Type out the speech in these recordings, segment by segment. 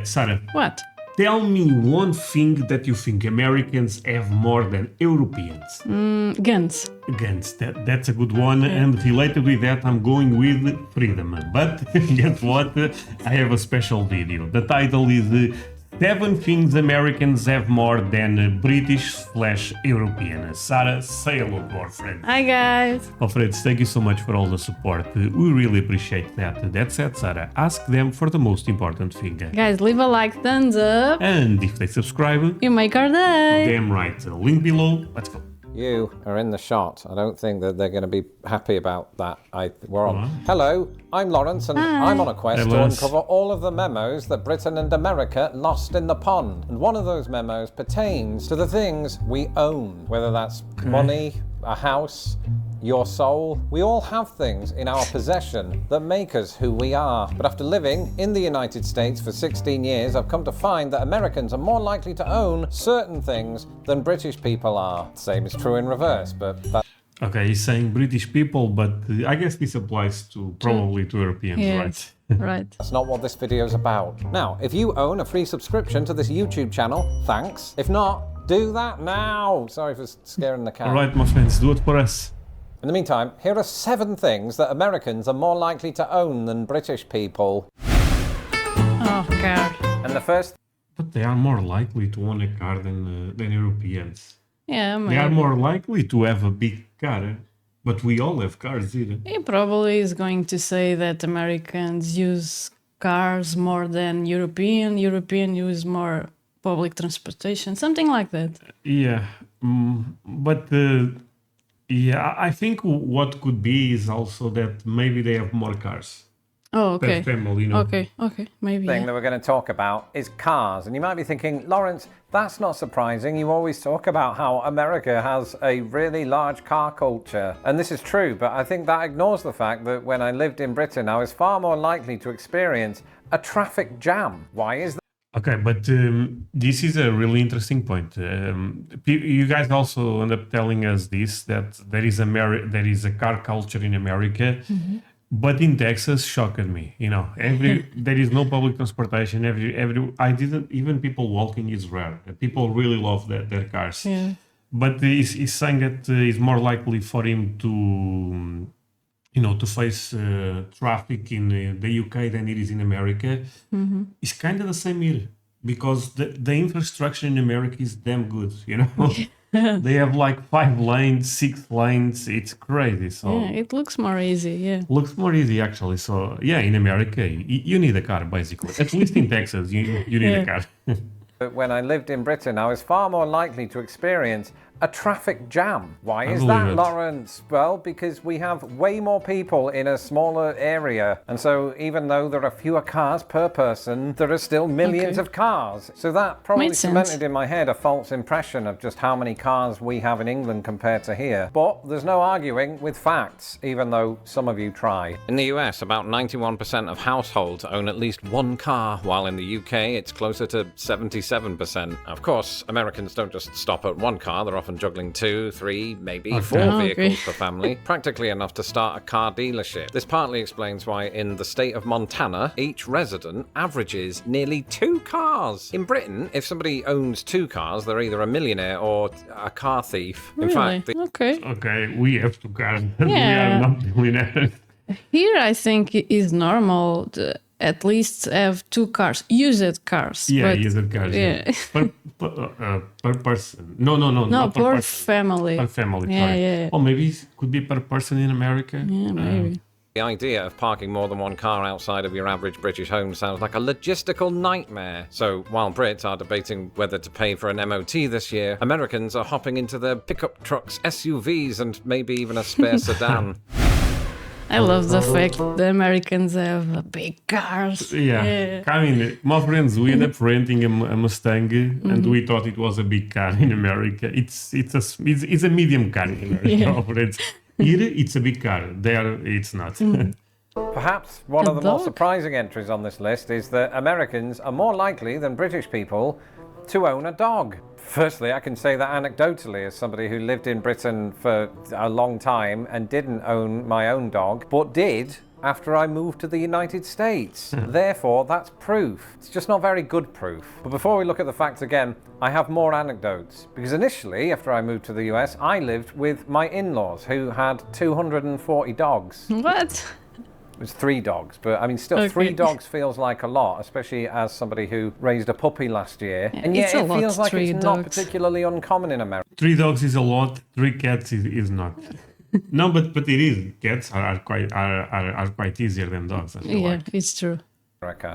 Sarah, What? tell me one thing that you think Americans have more than Europeans. Guns. Guns, that's a good one. And related with that, I'm going with freedom. But guess what? I have a special video. The title is 7 things Americans have more than British/European. Sarah, say hello to our friends. Hi guys. Oh, friends, thank you so much for all the support. We really appreciate that. That said, Sarah, ask them for the most important thing. Guys, leave a like, thumbs up. And if they subscribe, You make our day. damn right, link below. Let's go. You are in the shot. I don't think that they're going to be happy about that. We're on. Hello, I'm Lawrence, and I'm on a quest to Lawrence. uncover all of the memos that Britain and America lost in the pond. And one of those memos pertains to the things we own, whether that's money, a house, your soul. We all have things in our possession that make us who we are. But after living in the United States for 16 years, I've come to find that Americans are more likely to own certain things than British people are. Same is true in reverse, but that's Okay, he's saying British people, but I guess this applies to probably to Europeans, Yes. right? Right. not what this video is about. Now, if you own a free subscription to this YouTube channel, thanks. If not, do that now. Sorry for scaring the cat. All right, my friends, do it for us. In the meantime, here are 7 things that Americans are more likely to own than British people. Oh god. And the first But they are more likely to own a car than Europeans. Yeah, They are maybe. more likely to have a big car, but we all have cars here. He probably is going to say that Americans use cars more than European use more public transportation, something like that. Yeah, but yeah, I think what could be is also that maybe they have more cars Oh, per okay. family, you know. Okay, maybe. thing Yeah. that we're going to talk about is cars. And you might be thinking, Lawrence, that's not surprising. You always talk about how America has a really large car culture. And this is true, but I think that ignores the fact that when I lived in Britain, I was far more likely to experience a traffic jam. Why is that? Okay, but this is a really interesting point. You guys also end up telling us this, that there is a car culture in America, but in Texas shocked me. You know, there is no public transportation. Even people walking is rare. People really love their cars. Yeah. But he's saying that it's more likely for him to, to face traffic in the UK than it is in America. It's kind of the same here because the infrastructure in America is damn good, you know. They have like 5 lanes, 6 lanes. It's crazy. So Yeah, it looks more easy, yeah. looks more easy actually. So yeah, in America, you need a car basically. At least in Texas, you need a car. But when I lived in Britain, I was far more likely to experience a traffic jam. Why is believe that, it. Lawrence? Well, because we have way more people in a smaller area. And so even though there are fewer cars per person, there are still millions Okay. of cars. So that probably Makes sense. cemented in my head a false impression of just how many cars we have in England compared to here. But there's no arguing with facts, even though some of you try. In the US, about 91% of households own at least one car, while in the UK, it's closer to 77%. Of course, Americans don't just stop at one car. They're often juggling 2, 3, maybe 4 Oh, vehicles okay. per family, practically enough to start a car dealership. This partly explains why in the state of Montana, each resident averages nearly 2 cars. In Britain, if somebody owns 2 cars, they're either a millionaire or a car thief. In Really? fact, the Okay. Okay, we have 2 cars. We Yeah. are not millionaires. Here, I think it is normal to at least have 2 cars, used cars. Yeah, but, used cars. Yeah. Per person. No, No, not per per person. family. Per family, Yeah, sorry. yeah. Or maybe it could be per person in America. Yeah, maybe. The idea of parking more than one car outside of your average British home sounds like a logistical nightmare. So while Brits are debating whether to pay for an MOT this year, Americans are hopping into their pickup trucks, SUVs, and maybe even a spare sedan. I love the fact that Americans have big cars. Yeah. I mean, my friends, we ended up renting a Mustang, and we thought it was a big car in America. It's a medium car in America, Yeah. my friends. Here, it's a big car. There, it's not. Perhaps one of the more dog? surprising entries on this list is that Americans are more likely than British people to own a dog. Firstly, I can say that anecdotally as somebody who lived in Britain for a long time and didn't own my own dog, but did after I moved to the United States. Therefore, that's proof. It's just not very good proof. But before we look at the facts again, I have more anecdotes. Because initially, after I moved to the US, I lived with my in-laws who had 240 dogs. What? It was 3 dogs, but I mean, still, Okay. 3 dogs feels like a lot, especially as somebody who raised a puppy last year. And it's yet, a it lot, feels like 3 it's not dogs. particularly uncommon in America. 3 dogs is a lot. 3 cats is not. No, but it is. Cats are quite easier than dogs. I feel Yeah, like. it's true.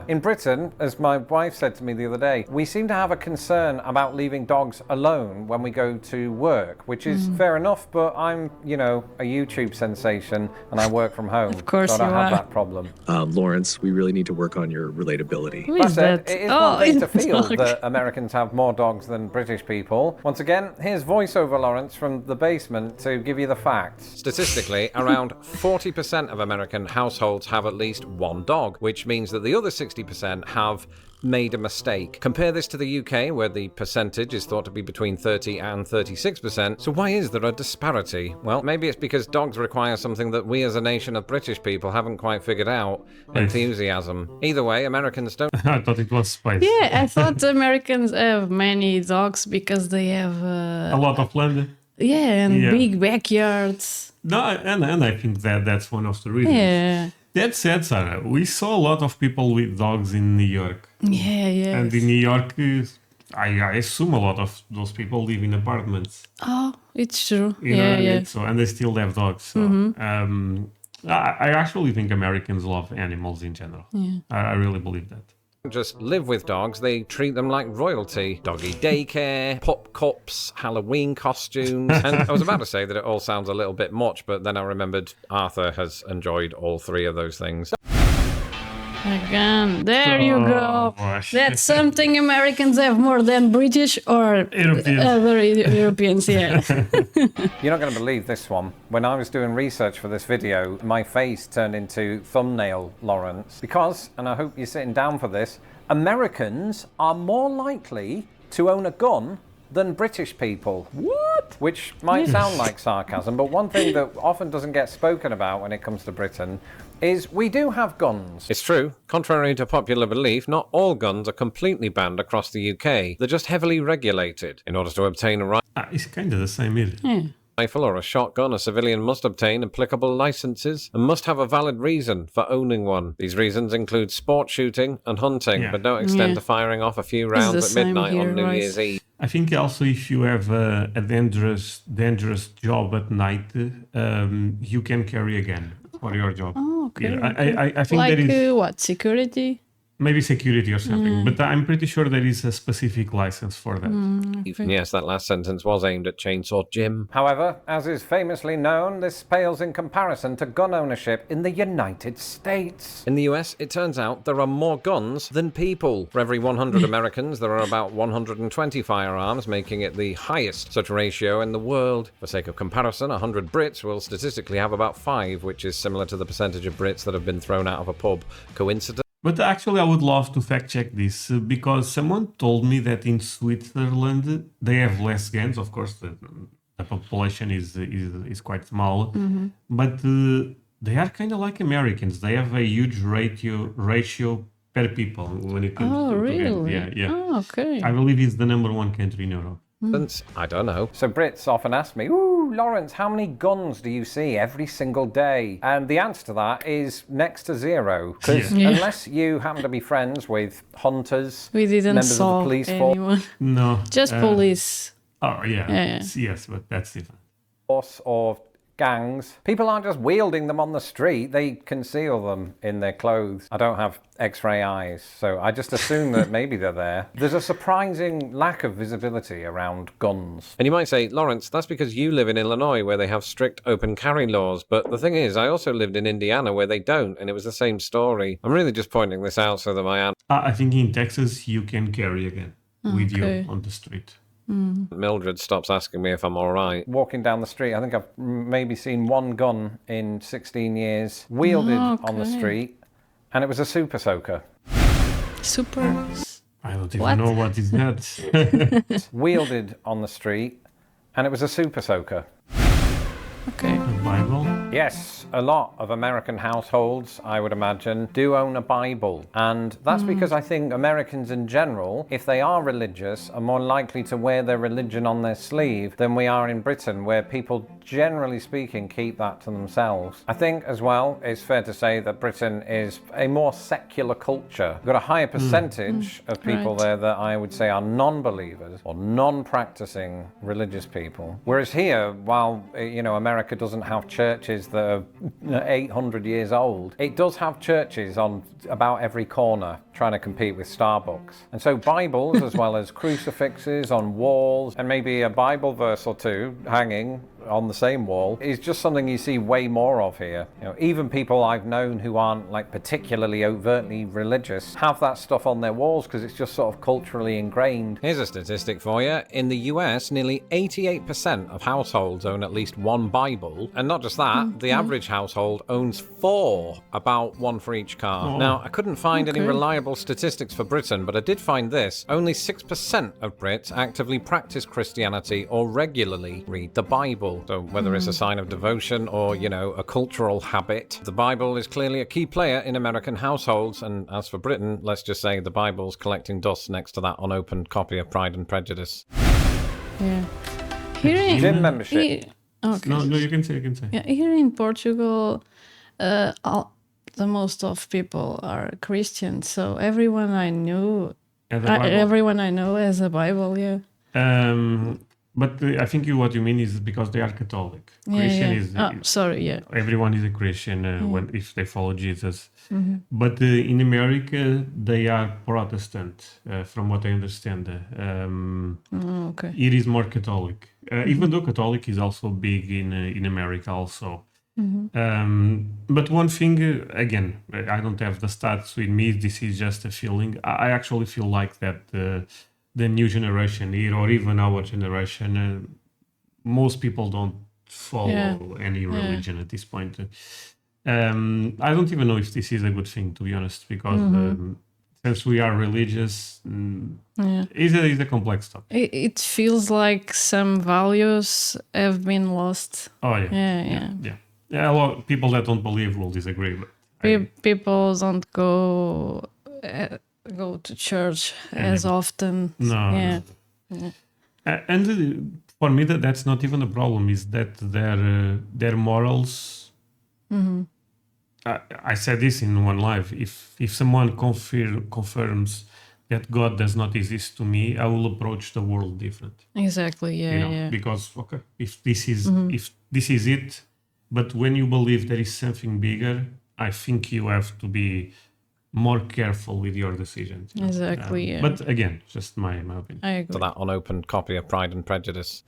In Britain, as my wife said to me the other day, we seem to have a concern about leaving dogs alone when we go to work, which is fair enough, but I'm, you know, a YouTube sensation and I work from home. Of course so I don't you have are. that problem. Lawrence, we really need to work on your relatability. Who That is said, that? it is one thing to it's feel Mark. that Americans have more dogs than British people. Once again, here's voiceover Lawrence from the basement to give you the facts. Statistically, around 40% of American households have at least one dog, which means that the other 60% have made a mistake. Compare this to the UK, where the percentage is thought to be between 30 and 36%. So why is there a disparity? Well, maybe it's because dogs require something that we as a nation of British people haven't quite figured out. Enthusiasm. Either way, Americans don't I thought it was spice. Yeah, I thought Americans have many dogs because they have A lot of land. and Yeah. big backyards. No, and I think that's one of the reasons. Yeah, That said, Sarah, we saw a lot of people with dogs in New York. yeah. And in New York, I assume a lot of those people live in apartments. Oh, it's true. You know what I Yeah. mean? So, and they still have dogs. So, I actually think Americans love animals in general. I really believe that. just live with dogs, they treat them like royalty. Doggy daycare, pop cups, Halloween costumes. And I was about to say that it all sounds a little bit much, but then I remembered Arthur has enjoyed all 3 of those things. Again, there you go. Gosh. That's something Americans have more than British or Europeans. other Europeans. Yeah. You're not going to believe this one. When I was doing research for this video, my face turned into thumbnail Lawrence. Because, and I hope you're sitting down for this, Americans are more likely to own a gun than British people. What? Which might sound like sarcasm, but one thing that often doesn't get spoken about when it comes to Britain is we do have guns. It's true. Contrary to popular belief, not all guns are completely banned across the UK. They're just heavily regulated. In order to obtain a It's kind of the same here. rifle or a shotgun, a civilian must obtain applicable licenses and must have a valid reason for owning one. These reasons include sport shooting and hunting, but don't extend to firing off a few rounds the at same midnight here, on New right? Year's Eve. I think also if you have a dangerous job at night, you can carry a gun for your job. Oh, okay. Yeah, I think Like there is what? Security? maybe security or something, but I'm pretty sure there is a specific license for that. Yes, that last sentence was aimed at Chainsaw Jim. However, as is famously known, this pales in comparison to gun ownership in the United States. In the US, it turns out there are more guns than people. For every 100 Americans, there are about 120 firearms, making it the highest such ratio in the world. For sake of comparison, 100 Brits will statistically have about 5, which is similar to the percentage of Brits that have been thrown out of a pub. Coincidence? But actually, I would love to fact check this because someone told me that in Switzerland they have less guns. Of course, the population is quite small, but they are kind of like Americans. They have a huge ratio per people when it comes to really? guns. Yeah. Oh, okay. I believe it's the number 1 country in Europe. I don't know. So Brits often ask me, "Ooh, Lawrence, how many guns do you see every single day?" And the answer to that is next to 0. Because unless you happen to be friends with hunters, We didn't members of the saw police force, anyone. No, Just police. Oh Yeah. yes, but that's different. or gangs, people aren't just wielding them on the street, they conceal them in their clothes. I don't have x-ray eyes, so I just assume that maybe they're there. There's a surprising lack of visibility around guns. And you might say, Lawrence, that's because you live in Illinois where they have strict open carry laws. But the thing is, I also lived in Indiana where they don't, and it was the same story. I'm really just pointing this out so that my I think in Texas you can carry a gun with you on the street. Mildred stops asking me if I'm all right. Walking down the street, I think I've maybe seen one gun in 16 years wielded on the street, and it was a super soaker. Super. I don't even What? know what is that. Wielded on the street, and it was a super soaker. Okay. A Bible. Yes, a lot of American households, I would imagine, do own a Bible. And that's because I think Americans in general, if they are religious, are more likely to wear their religion on their sleeve than we are in Britain, where people, generally speaking, keep that to themselves. I think as well, it's fair to say that Britain is a more secular culture. We've got a higher percentage of people Right. there that I would say are non-believers or non-practicing religious people. Whereas here, while, America doesn't have churches that are 800 years old, it does have churches on about every corner trying to compete with Starbucks. And so Bibles, as well as crucifixes on walls, and maybe a Bible verse or two hanging on the same wall, is just something you see way more of here. Even people I've known who aren't like particularly overtly religious have that stuff on their walls because it's just sort of culturally ingrained. Here's a statistic for you. In the US, nearly 88% of households own at least one Bible. And not just that, the average household owns 4, about 1 for each car. Now, I couldn't find any reliable statistics for Britain, but I did find this. Only 6% of Brits actively practice Christianity or regularly read the Bible. So whether it's a sign of devotion or, a cultural habit, the Bible is clearly a key player in American households. And as for Britain, let's just say the Bible's collecting dust next to that unopened copy of Pride and Prejudice. Yeah. Here in, Gym membership. Okay. No, you can say. Yeah, here in Portugal, the most of people are Christians, so everyone I know, As a Bible. everyone I know has a Bible. Yeah. But I think what you mean is because they are Catholic. Yeah, Christian yeah. is Sorry. Yeah. everyone is a Christian if they follow Jesus. But in America they are Protestant, from what I understand. Okay. It is more Catholic, even though Catholic is also big in America also. But one thing, again, I don't have the stats with me. This is just a feeling. I actually feel like that the new generation here, or even our generation, most people don't follow any religion at this point. I don't even know if this is a good thing, to be honest, because since we are religious, it's a complex topic. It feels like some values have been lost. Oh yeah. A lot of people that don't believe will disagree, but People don't go to church as often. No. And for me, that's not even a problem. Is that their morals? I said this in one live. If someone confirms that God does not exist to me, I will approach the world different. Exactly. Yeah. Because if this is it, but when you believe there is something bigger, I think you have to be more careful with your decisions. Exactly. Yeah. But again, just my opinion. I agree. For that unopened copy of Pride and Prejudice.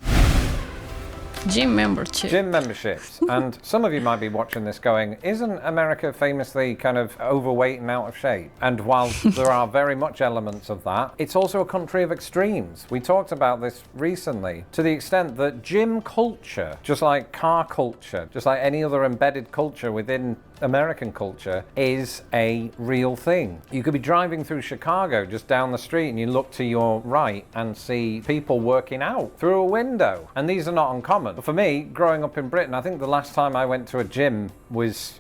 Gym membership. Gym memberships. And some of you might be watching this going, isn't America famously kind of overweight and out of shape? And while there are very much elements of that, it's also a country of extremes. We talked about this recently, to the extent that gym culture, just like car culture, just like any other embedded culture within American culture, is a real thing. You could be driving through Chicago just down the street and you look to your right and see people working out through a window. And these are not uncommon. But for me, growing up in Britain, I think the last time I went to a gym was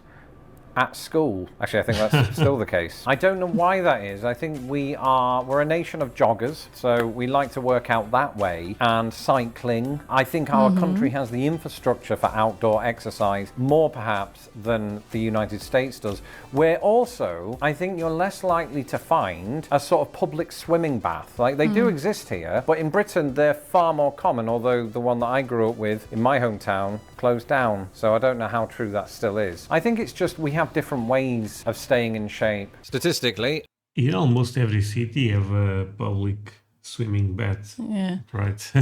at school. Actually, I think that's still the case. I don't know why that is. I think we're a nation of joggers, so we like to work out that way, and cycling. I think our country has the infrastructure for outdoor exercise more perhaps than the United States does, where also I think you're less likely to find a sort of public swimming bath. Like they do exist here, but in Britain they're far more common, although the one that I grew up with in my hometown closed down, so I don't know how true that still is. I think it's just we have different ways of staying in shape. Statistically, In almost every city have a public swimming bath, Yeah. right?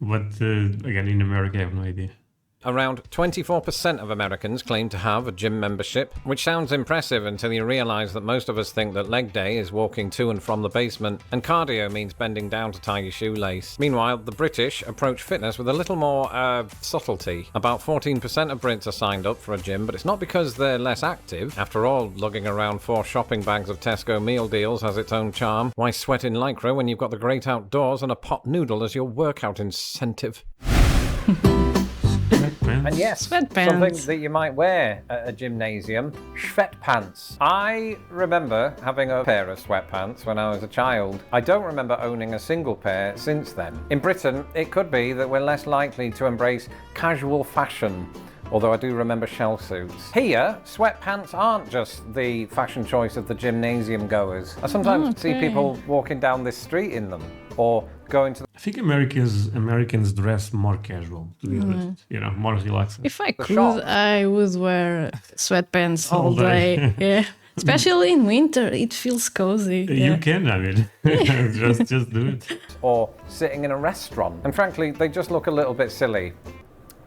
But again, in America, I have no idea. Around 24% of Americans claim to have a gym membership, which sounds impressive until you realise that most of us think that leg day is walking to and from the basement, and cardio means bending down to tie your shoelace. Meanwhile, the British approach fitness with a little more subtlety. About 14% of Brits are signed up for a gym, but it's not because they're less active. After all, lugging around 4 shopping bags of Tesco meal deals has its own charm. Why sweat in Lycra when you've got the great outdoors and a pot noodle as your workout incentive? And yes, Sweatpants. something that you might wear at a gymnasium, sweatpants. I remember having a pair of sweatpants when I was a child. I don't remember owning a single pair since then. In Britain, it could be that we're less likely to embrace casual fashion, although I do remember shell suits. Here, sweatpants aren't just the fashion choice of the gymnasium goers. I sometimes see people walking down this street in them, or going to I think Americans dress more casual, to be honest. You know, more relaxed. If I could, shops. I would wear sweatpants all All day. day. Yeah. Especially in winter, it feels cozy. You can, I mean, just do it. or sitting in a restaurant. And frankly, they just look a little bit silly.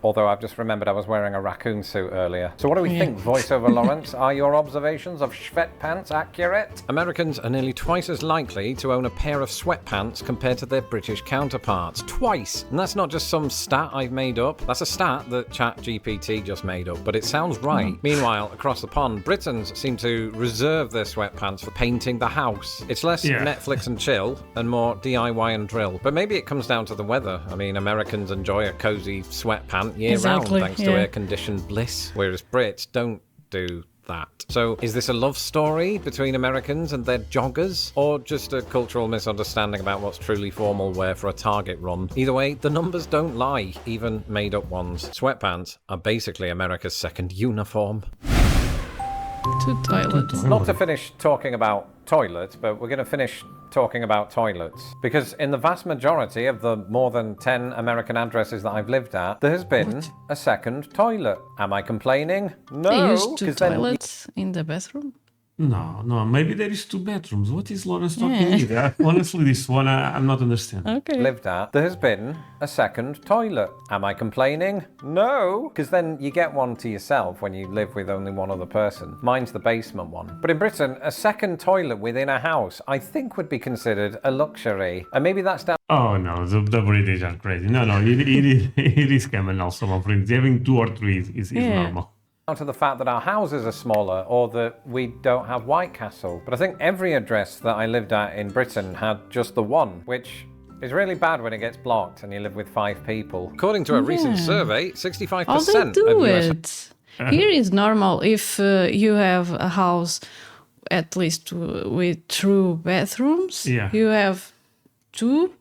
Although I've just remembered I was wearing a raccoon suit earlier. So what do we think, voiceover Lawrence? Are your observations of sweatpants accurate? Americans are nearly twice as likely to own a pair of sweatpants compared to their British counterparts. Twice! And that's not just some stat I've made up. That's a stat that ChatGPT just made up, but it sounds right. Meanwhile, across the pond, Britons seem to reserve their sweatpants for painting the house. It's less Netflix and chill and more DIY and drill. But maybe it comes down to the weather. I mean, Americans enjoy a cozy sweatpant year-round thanks to air-conditioned bliss, whereas Brits don't do that. So is this a love story between Americans and their joggers, or just a cultural misunderstanding about what's truly formal wear for a Target run? Either way, the numbers don't lie, even made-up ones. Sweatpants are basically America's second uniform. 2 toilets. Not to finish talking about toilets, but we're going to finish talking about toilets. Because in the vast majority of the more than 10 American addresses that I've lived at, there has been a second toilet. Am I complaining? They No, use 2 because then toilets in the bathroom. No, maybe there is 2 bedrooms. What is Lawrence talking about? Honestly, this one, I'm not understanding. Okay. lived at, there has been a second toilet. Am I complaining? No, because then you get one to yourself when you live with only one other person. Mine's the basement one. But in Britain, a second toilet within a house, I think would be considered a luxury. And maybe that's down Oh no, the British are crazy. No, it is common also, my friends. Having 2 or 3 is normal. to the fact that our houses are smaller or that we don't have White Castle. But I think every address that I lived at in Britain had just the one, which is really bad when it gets blocked and you live with 5 people. According to a recent survey, 65% How they do of US it? Here is normal if you have a house at least with 2 bathrooms. Yeah. You have 2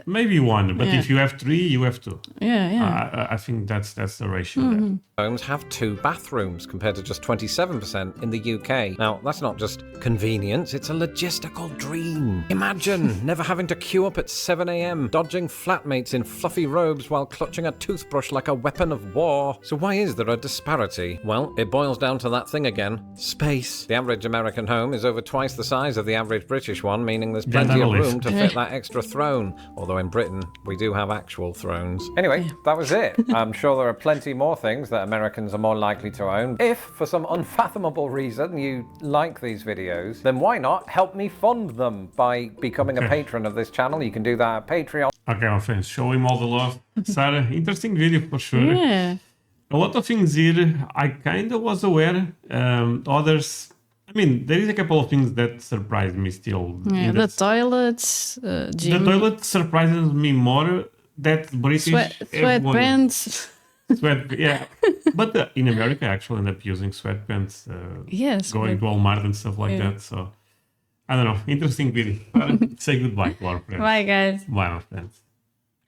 Maybe 1, but if you have 3, you have 2. Yeah. I think that's the ratio there. homes have 2 bathrooms compared to just 27% in the UK. Now, that's not just convenience, it's a logistical dream. Imagine never having to queue up at 7 a.m, dodging flatmates in fluffy robes while clutching a toothbrush like a weapon of war. So why is there a disparity? Well, it boils down to that thing again, space. The average American home is over twice the size of the average British one, meaning there's plenty of room to fit that extra throne. Although in Britain, we do have actual thrones. Anyway, that was it. I'm sure there are plenty more things that Americans are more likely to own. If, for some unfathomable reason, you like these videos, then why not help me fund them by becoming a patron of this channel? You can do that at Patreon. Okay, my friends, show him all the love. Sarah, interesting video for sure. Yeah. A lot of things here I kind of was aware. Others, I mean, there is a couple of things that surprised me still. Yeah, the toilets, The gym, toilet surprises me more that British have one. sweatpants. Yeah. But in America, I actually end up using sweatpants, Yes. going to Walmart and stuff like that. So, I don't know. Interesting video. Say goodbye to our friends. Bye, guys. Bye, my friends.